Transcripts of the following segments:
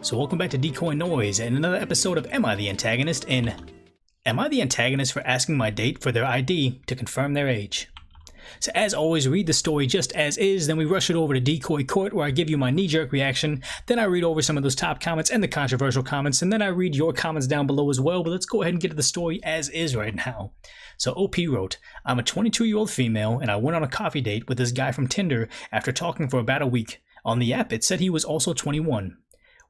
So welcome back to DecoyNoise and another episode of Am I the Antagonist in Am I the Antagonist for asking my date for their ID to confirm their age? So as always, read the story just as is, then we rush it over to Decoy Court where I give you my knee-jerk reaction, then I read over some of those top comments and the controversial comments, and then I read your comments down below as well, but let's go ahead and get to the story as is right now. So OP wrote, I'm a 22-year-old female and I went on a coffee date with this guy from Tinder after talking for about a week. On the app it said he was also 21.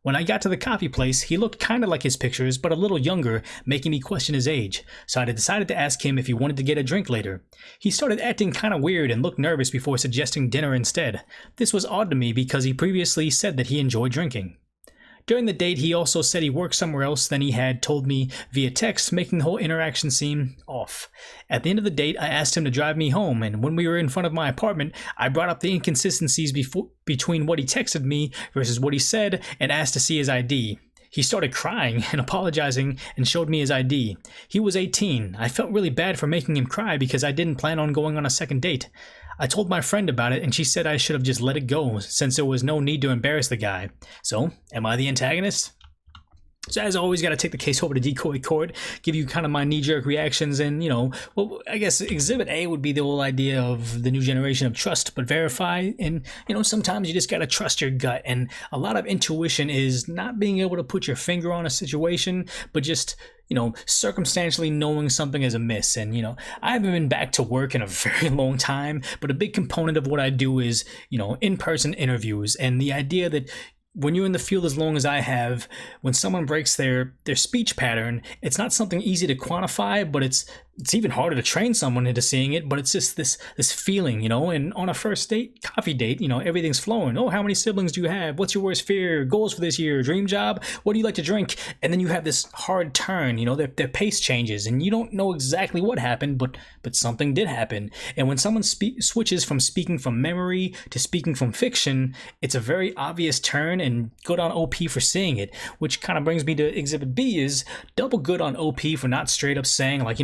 When I got to the coffee place, he looked kinda like his pictures, but a little younger, making me question his age, so I decided to ask him if he wanted to get a drink later. He started acting kinda weird and looked nervous before suggesting dinner instead. This was odd to me because he previously said that he enjoyed drinking. During the date, he also said he worked somewhere else than he had told me via text, making the whole interaction seem off. At the end of the date, I asked him to drive me home, and when we were in front of my apartment, I brought up the inconsistencies between what he texted me versus what he said and asked to see his ID. He started crying and apologizing and showed me his ID. He was 18. I felt really bad for making him cry because I didn't plan on going on a second date. I told my friend about it and she said I should have just let it go since there was no need to embarrass the guy. So, am I the antagonist? So as always, got to take the case over to Decoy Court, give you kind of my knee-jerk reactions, and, well, I guess Exhibit A would be the whole idea of the new generation of trust but verify, and, sometimes you just got to trust your gut, and a lot of intuition is not being able to put your finger on a situation, but just, circumstantially knowing something is amiss. And, I haven't been back to work in a very long time, but a big component of what I do is, in-person interviews, and the idea that when you're in the field as long as I have, when someone breaks their speech pattern, it's not something easy to quantify, but it's even harder to train someone into seeing it, but it's just this feeling, and on a first date, coffee date, everything's flowing. Oh, how many siblings do you have? What's your worst fear? Goals for this year? Dream job? What do you like to drink? And then you have this hard turn, their pace changes, and you don't know exactly what happened, but something did happen. And when someone switches from speaking from memory to speaking from fiction, it's a very obvious turn, and good on OP for seeing it, which kind of brings me to Exhibit B is double good on OP for not straight up saying, like,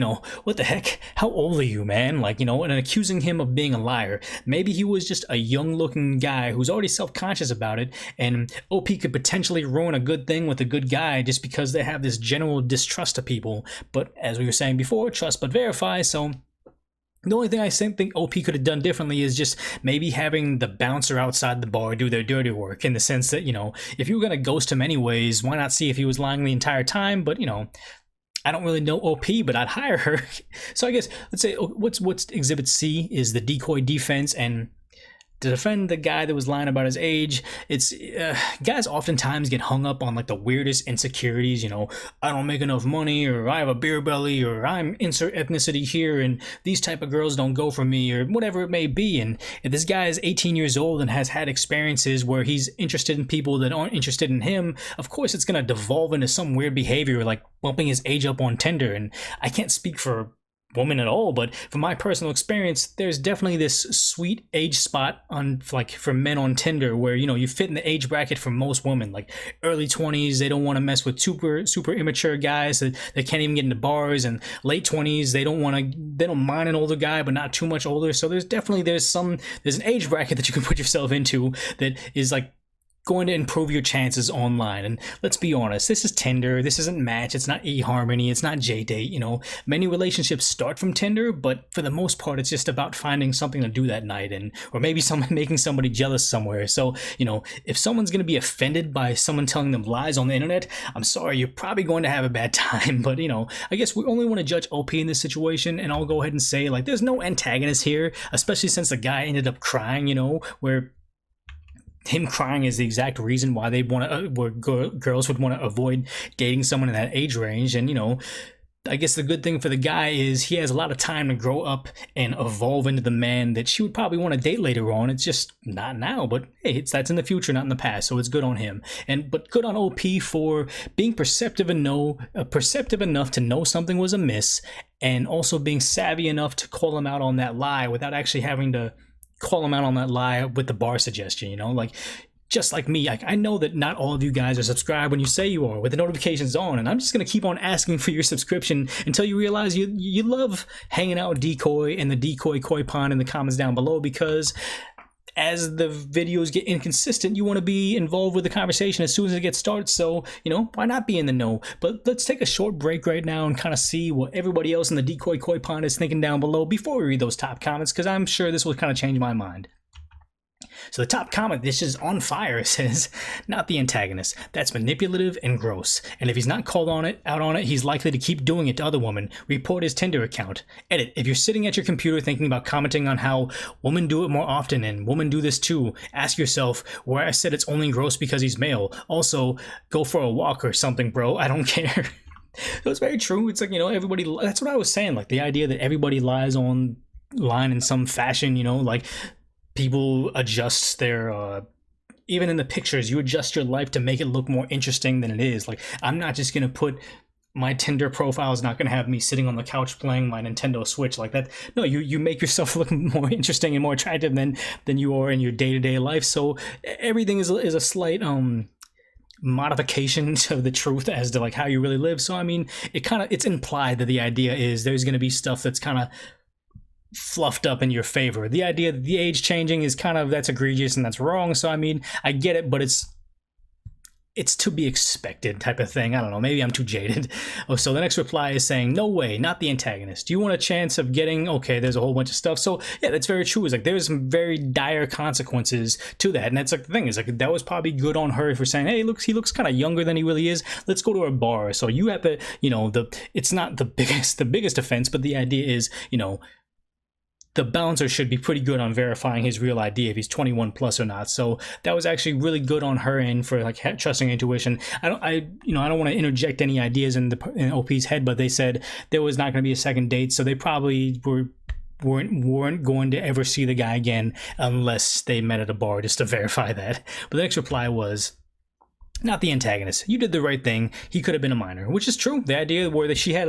what the heck? How old are you, man? Like, and accusing him of being a liar. Maybe he was just a young-looking guy who's already self-conscious about it, and OP could potentially ruin a good thing with a good guy just because they have this general distrust of people. But as we were saying before, trust but verify, so the only thing I think OP could have done differently is just maybe having the bouncer outside the bar do their dirty work, in the sense that, if you were going to ghost him anyways, why not see if he was lying the entire time? But, I don't really know OP, but I'd hire her. So I guess, let's say, what's Exhibit C is the decoy defense, and to defend the guy that was lying about his age, it's guys oftentimes get hung up on like the weirdest insecurities, I don't make enough money, or I have a beer belly, or I'm insert ethnicity here, and these type of girls don't go for me, or whatever it may be. And if this guy is 18 years old and has had experiences where he's interested in people that aren't interested in him, of course it's going to devolve into some weird behavior like bumping his age up on Tinder. And I can't speak for woman at all, but from my personal experience, there's definitely this sweet age spot on, like, for men on Tinder where you fit in the age bracket for most women, like early 20s. They don't want to mess with super immature guys that can't even get into bars, and late 20s they don't mind an older guy but not too much older. So there's an age bracket that you can put yourself into that is like going to improve your chances online. And let's be honest, this is Tinder, this isn't Match, it's not eHarmony, it's not JDate. Many relationships start from Tinder, but for the most part it's just about finding something to do that night, or maybe making somebody jealous somewhere. So if someone's going to be offended by someone telling them lies on the internet, I'm sorry, you're probably going to have a bad time. But I guess we only want to judge OP in this situation, and I'll go ahead and say, like, there's no antagonist here, especially since the guy ended up crying, where him crying is the exact reason why they girls would want to avoid dating someone in that age range. And I guess the good thing for the guy is he has a lot of time to grow up and evolve into the man that she would probably want to date later on. It's just not now, but hey, that's in the future, not in the past, so it's good on him. But good on OP for being perceptive enough to know something was amiss, and also being savvy enough to call him out on that lie without actually having to call him out on that lie with the bar suggestion. Like, just like me, I know that not all of you guys are subscribed when you say you are, with the notifications on, and I'm just going to keep on asking for your subscription until you realize you love hanging out with Decoy and the Decoy Koi Pond in the comments down below, because as the videos get inconsistent, you want to be involved with the conversation as soon as it gets started. So, you know, why not be in the know? But let's take a short break right now and kind of see what everybody else in the Decoy Koi pond is thinking down below before we read those top comments, because I'm sure this will kind of change my mind. So the top comment, this is on fire, says, not the antagonist. That's manipulative and gross. And if he's not called out on it, he's likely to keep doing it to other women. Report his Tinder account. Edit, if you're sitting at your computer thinking about commenting on how women do it more often and women do this too, ask yourself where I said it's only gross because he's male. Also, go for a walk or something, bro. I don't care. So it's very true. It's like, you know, everybody, that's what I was saying. Like the idea that everybody lies online in some fashion, you know, like people adjust their even in the pictures, you adjust your life to make it look more interesting than it is. Like, I'm not just gonna put my Tinder profile is not gonna have me sitting on the couch playing my Nintendo Switch like that. No, you make yourself look more interesting and more attractive than you are in your day-to-day life. So everything is a slight modification to the truth as to like how you really live. So I mean, it's implied that the idea is there's gonna be stuff that's kind of fluffed up in your favor. The idea that the age changing is that's egregious and that's wrong. So I mean, I get it, but it's to be expected type of thing. I don't know, maybe I'm too jaded. Oh, so the next reply is saying, no way, not the antagonist. Do you want a chance of getting, okay, there's a whole bunch of stuff. So yeah, that's very true. It's like there's some very dire consequences to that. And that's like the thing is like that was probably good on her for saying, hey, he looks kind of younger than he really is. Let's go to a bar. So you have to, you know, it's not the biggest offense, but the idea is, you know, the bouncer should be pretty good on verifying his real ID if he's 21 plus or not. So that was actually really good on her end for like trusting intuition. I don't want to interject any ideas in OP's head, but they said there was not going to be a second date, so they probably weren't going to ever see the guy again unless they met at a bar just to verify that. But the next reply was, not the antagonist. You did the right thing. He could have been a minor, which is true. The idea where she had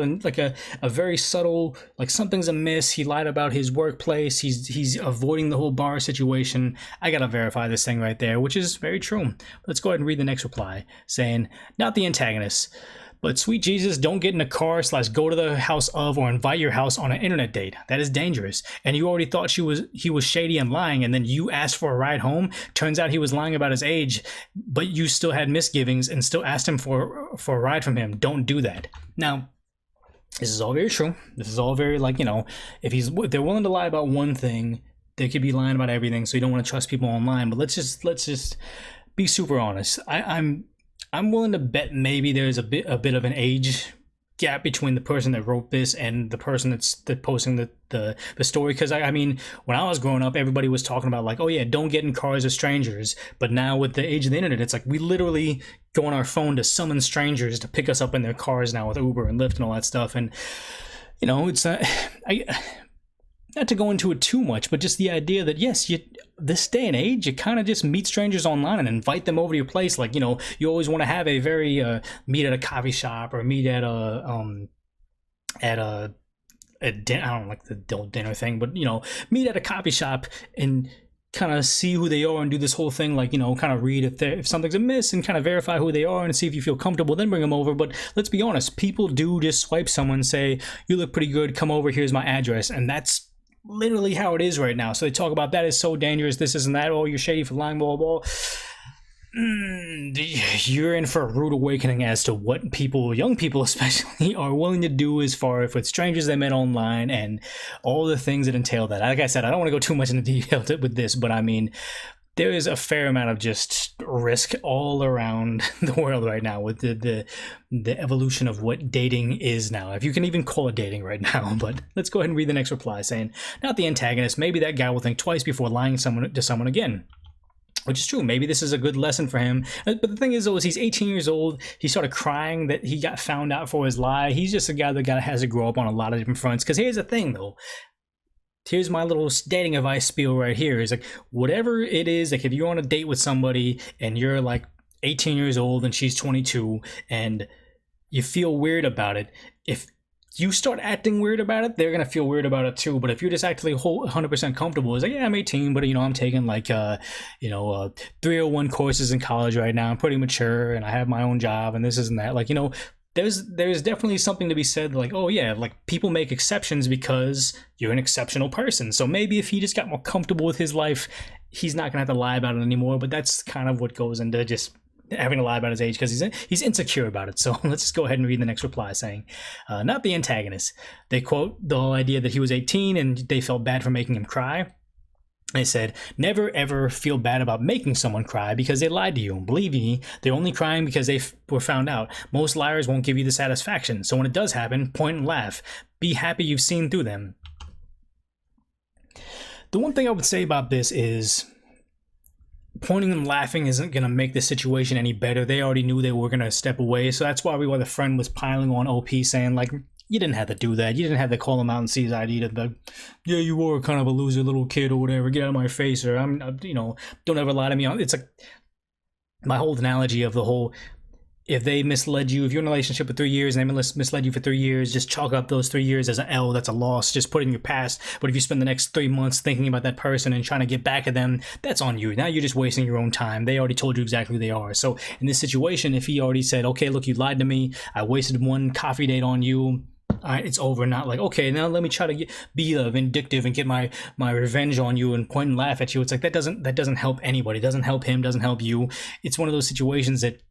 a very subtle, like something's amiss. He lied about his workplace. He's avoiding the whole bar situation. I gotta verify this thing right there, which is very true. Let's go ahead and read the next reply saying, not the antagonist. But sweet Jesus, don't get in a car / go to the house of or invite your house on an internet date. That is dangerous. And you already thought he was shady and lying, and then you asked for a ride home. Turns out he was lying about his age, but you still had misgivings and still asked him for a ride from him. Don't do that. Now, this is all very true. This is all very, like, you know, if they're willing to lie about one thing, they could be lying about everything. So you don't want to trust people online. But let's just be super honest. I'm willing to bet maybe there's a bit of an age gap between the person that wrote this and the person that's posting the story. Because I mean, when I was growing up, everybody was talking about like, oh yeah, don't get in cars with strangers. But now with the age of the internet, it's like we literally go on our phone to summon strangers to pick us up in their cars now with Uber and Lyft and all that stuff. And you know, it's not to go into it too much, but just the idea that yes, this day and age, you kind of just meet strangers online and invite them over to your place. Like, you know, you always want to have a very meet at a coffee shop or meet at a dinner. I don't like the dinner thing, but you know, meet at a coffee shop and kind of see who they are and do this whole thing, like, you know, kind of read if something's amiss and kind of verify who they are and see if you feel comfortable, then bring them over. But let's be honest, people do just swipe someone, say, you look pretty good, come over, here's my address, and that's literally how it is right now. So they talk about that is so dangerous, this isn't that, oh, you're shady for lying, blah blah blah. You're in for a rude awakening as to what young people especially, are willing to do as far as with strangers they met online and all the things that entail that. Like I said, I don't want to go too much into detail with this, but I mean, there is a fair amount of just risk all around the world right now with the evolution of what dating is now, if you can even call it dating right now. But let's go ahead and read the next reply saying, not the antagonist. Maybe that guy will think twice before lying to someone again. Which is true. Maybe this is a good lesson for him. But the thing is, though, is he's 18 years old. He started crying that he got found out for his lie. He's just a guy that has to grow up on a lot of different fronts. Because here's the thing, though. Here's my little dating advice spiel right here. Is like, whatever it is, like if you're on a date with somebody and you're like 18 years old and she's 22 and you feel weird about it, if you start acting weird about it, they're going to feel weird about it too. But if you're just actually 100% comfortable, it's like, yeah, I'm 18, but you know, I'm taking like, 301 courses in college right now. I'm pretty mature and I have my own job and this isn't that. Like, you know, there's definitely something to be said, like, oh yeah, like people make exceptions because you're an exceptional person. So maybe if he just got more comfortable with his life, he's not gonna have to lie about it anymore. But that's kind of what goes into just having to lie about his age, because he's insecure about it. So let's just go ahead and read the next reply saying, not the antagonist. They quote the whole idea that he was 18 and they felt bad for making him cry. They said, never ever feel bad about making someone cry because they lied to you. Believe me, they're only crying because they were found out. Most liars won't give you the satisfaction. So when it does happen, point and laugh. Be happy you've seen through them. The one thing I would say about this is pointing and laughing isn't going to make the situation any better. They already knew they were going to step away. So that's why the friend was piling on OP, saying like, you didn't have to do that. You didn't have to call him out and see his ID to the, yeah, you were kind of a loser little kid or whatever. Get out of my face, or don't ever lie to me. It's like my whole analogy of the whole, if they misled you, if you're in a relationship for 3 years and they misled you for 3 years, just chalk up those 3 years as an L. That's a loss. Just put it in your past. But if you spend the next 3 months thinking about that person and trying to get back at them, that's on you. Now you're just wasting your own time. They already told you exactly who they are. So in this situation, if he already said, okay, look, you lied to me, I wasted one coffee date on you, all right, it's over. Not like, okay, now let me try to be vindictive and get my revenge on you and point and laugh at you. It's like that doesn't help anybody. It doesn't help him, doesn't help you. It's one of those situations that,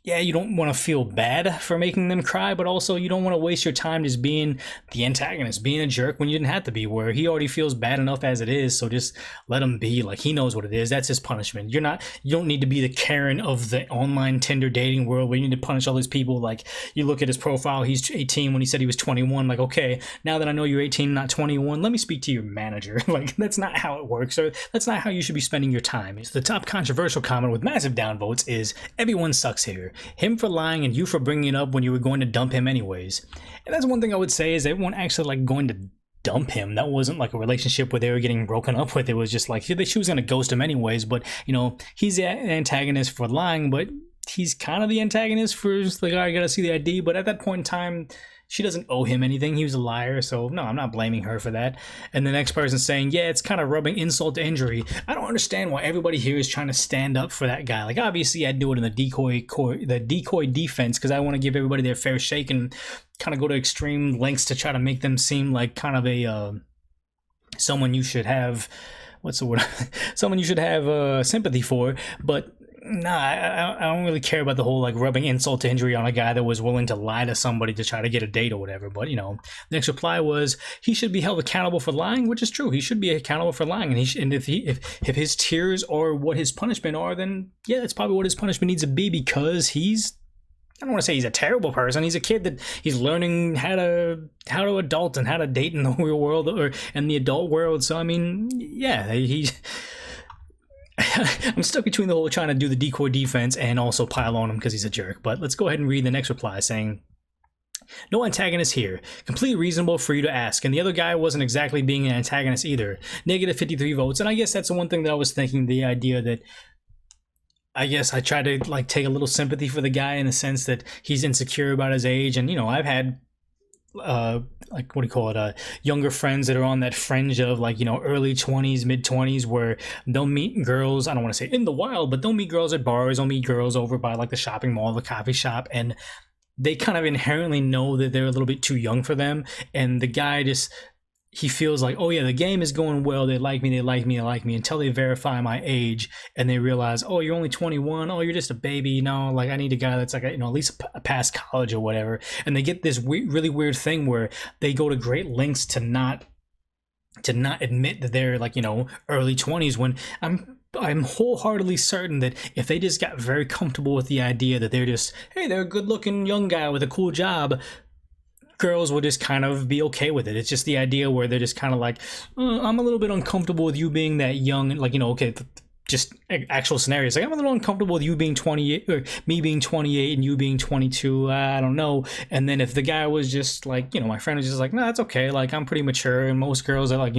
yeah, you don't want to feel bad for making them cry, but also you don't want to waste your time just being the antagonist, being a jerk when you didn't have to be, where he already feels bad enough as it is. So just let him be. Like, he knows what it is. That's his punishment. You don't need to be the Karen of the online Tinder dating world where you need to punish all these people. Like, you look at his profile, he's 18 when he said he was 21. Like, okay, now that I know you're 18, not 21, let me speak to your manager. Like, that's not how it works, or that's not how you should be spending your time. The top controversial comment with massive downvotes is, everyone sucks here. Him for lying and you for bringing it up when you were going to dump him anyways. And that's one thing I would say, is everyone actually like going to dump him. That wasn't like a relationship where they were getting broken up with. It was just like she was going to ghost him anyways. But he's the antagonist for lying, but he's kind of the antagonist for just like, I gotta see the ID. But at that point in time, she doesn't owe him anything. He was a liar, so no, I'm not blaming her for that. And the next person saying, yeah, it's kind of rubbing insult to injury. I don't understand why everybody here is trying to stand up for that guy. Like, obviously, I'd do it in the Decoy Court, the Decoy defense, because I want to give everybody their fair shake and kind of go to extreme lengths to try to make them seem like kind of a someone you should have, what's the word? Someone you should have sympathy for, but. Nah, I don't really care about the whole like rubbing insult to injury on a guy that was willing to lie to somebody to try to get a date or whatever. But the next reply was, he should be held accountable for lying, which is true. He should be accountable for lying, and if his tears are what his punishment are, then yeah, that's probably what his punishment needs to be, because he's, I don't want to say he's a terrible person. He's a kid that he's learning how to adult and how to date in the real world or in the adult world. So I mean, yeah, he's. I'm stuck between the whole trying to do the Decoy defense and also pile on him because he's a jerk. But let's go ahead and read the next reply saying, no antagonist here. Completely reasonable for you to ask. And the other guy wasn't exactly being an antagonist either. Negative 53 votes. And I guess that's the one thing that I was thinking, the idea that I guess I try to like take a little sympathy for the guy in the sense that he's insecure about his age. And, I've had like, what do you call it, younger friends that are on that fringe of like, early 20s, mid 20s, where they'll meet girls, I don't want to say in the wild, but they'll meet girls at bars, they'll meet girls over by like the shopping mall, the coffee shop, and they kind of inherently know that they're a little bit too young for them, and the guy just, he feels like, oh yeah, the game is going well, they like me until they verify my age and they realize, oh, you're only 21, oh, you're just a baby, no, like I need a guy that's like at least past college or whatever. And they get this really weird thing where they go to great lengths to not admit that they're like early 20s, when I'm wholeheartedly certain that if they just got very comfortable with the idea that they're just, hey, they're a good looking young guy with a cool job, girls will just kind of be okay with it. It's just the idea where they're just kind of like, I'm a little bit uncomfortable with you being that young, and like, okay, just actual scenarios. Like, I'm a little uncomfortable with you being 28, or me being 28 and you being 22. I don't know. And then if the guy was just like, my friend was just like, no, that's okay. Like, I'm pretty mature, and most girls are like,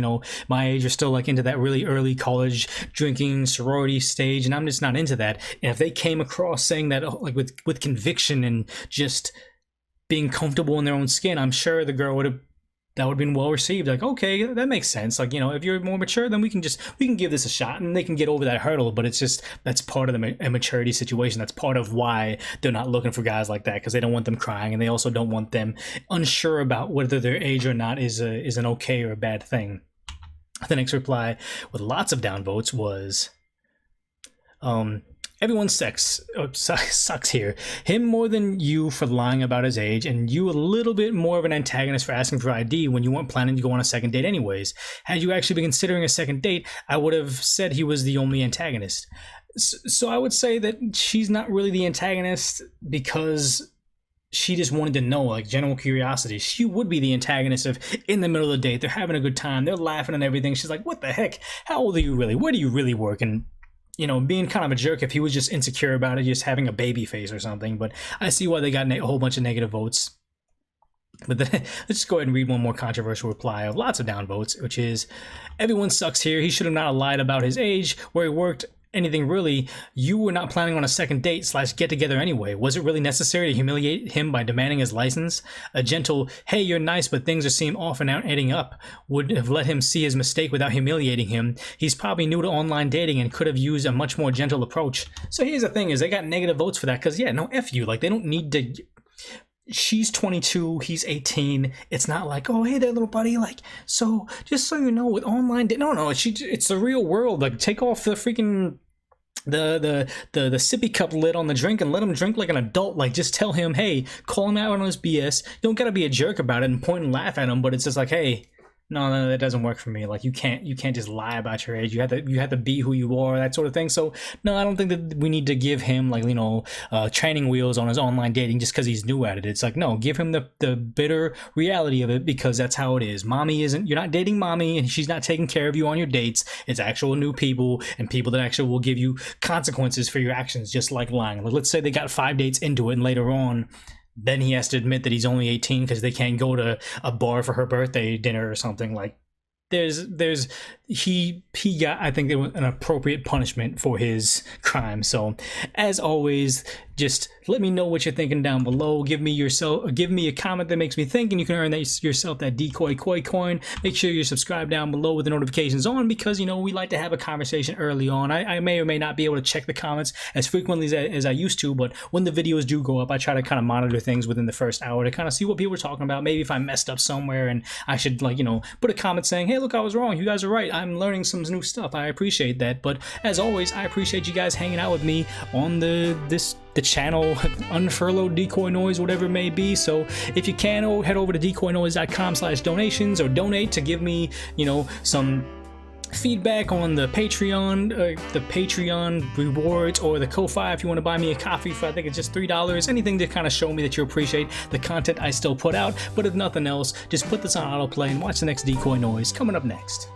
my age are still like into that really early college drinking sorority stage, and I'm just not into that. And if they came across saying that like with conviction and just being comfortable in their own skin, I'm sure the girl would have that would have been well received. Like, okay, that makes sense. Like, you know, if you're more mature, then we can give this a shot and they can get over that hurdle. But it's just, that's part of the immaturity situation. That's part of why they're not looking for guys like that, because they don't want them crying, and they also don't want them unsure about whether their age or not is an okay or a bad thing. The next reply with lots of downvotes was, everyone sucks here. Him more than you for lying about his age, and you a little bit more of an antagonist for asking for ID when you weren't planning to go on a second date anyways. Had you actually been considering a second date, I would have said he was the only antagonist. So I would say that she's not really the antagonist because she just wanted to know, like, general curiosity. She would be the antagonist if in the middle of the date, they're having a good time, they're laughing and everything. She's like, what the heck? How old are you really? Where do you really work? And you know, being kind of a jerk if he was just insecure about it, just having a baby face or something. But I see why they got a whole bunch of negative votes. But then let's just go ahead and read one more controversial reply of lots of downvotes, which is, everyone sucks here. He should have not lied about his age, where he worked, anything really. You were not planning on a second date / get together anyway. Was it really necessary to humiliate him by demanding his license? A gentle, hey, you're nice, but things seem off and adding up, would have let him see his mistake without humiliating him. He's probably new to online dating and could have used a much more gentle approach. So here's the thing, is they got negative votes for that, because yeah, no, F you. Like, they don't need to. She's 22, he's 18. It's not like, oh, hey there, little buddy. Like, so just so you know, with online no, it's the real world. Like, take off the freaking the sippy cup lid on the drink and let him drink like an adult. Like, just tell him, hey, call him out on his BS. You don't gotta be a jerk about it and point and laugh at him, but it's just like, hey, no, that doesn't work for me. Like, you can't just lie about your age. You have to be who you are, that sort of thing. So no, I don't think that we need to give him, like, you know, training wheels on his online dating just because he's new at it. It's like, no, give him the bitter reality of it, because that's how it is. You're not dating mommy, and she's not taking care of you on your dates. It's actual new people, and people that actually will give you consequences for your actions, just like lying. Like, let's say they got 5 dates into it, and later on, then he has to admit that he's only 18 because they can't go to a bar for her birthday dinner or something. Like, he got, I think, there was an appropriate punishment for his crime. So as always, just let me know what you're thinking down below. Give me a comment that makes me think, and you can earn that yourself, that Decoy coin. Make sure you're subscribed down below with the notifications on, because, you know, we like to have a conversation early on. I may or may not be able to check the comments as frequently as I used to, but when the videos do go up, I try to kind of monitor things within the first hour to kind of see what people are talking about. Maybe if I messed up somewhere and I should, like, you know, put a comment saying, hey, look, I was wrong, you guys are right, I'm learning some new stuff. I appreciate that. But as always, I appreciate you guys hanging out with me on the channel, unfurloughed DecoyNoise, whatever it may be. So if you can, head over to DecoyNoise.com/donations, or donate to give me, you know, some feedback on the Patreon rewards, or the Ko-Fi if you want to buy me a coffee for, I think it's just $3. Anything to kind of show me that you appreciate the content I still put out. But if nothing else, just put this on autoplay and watch the next DecoyNoise coming up next.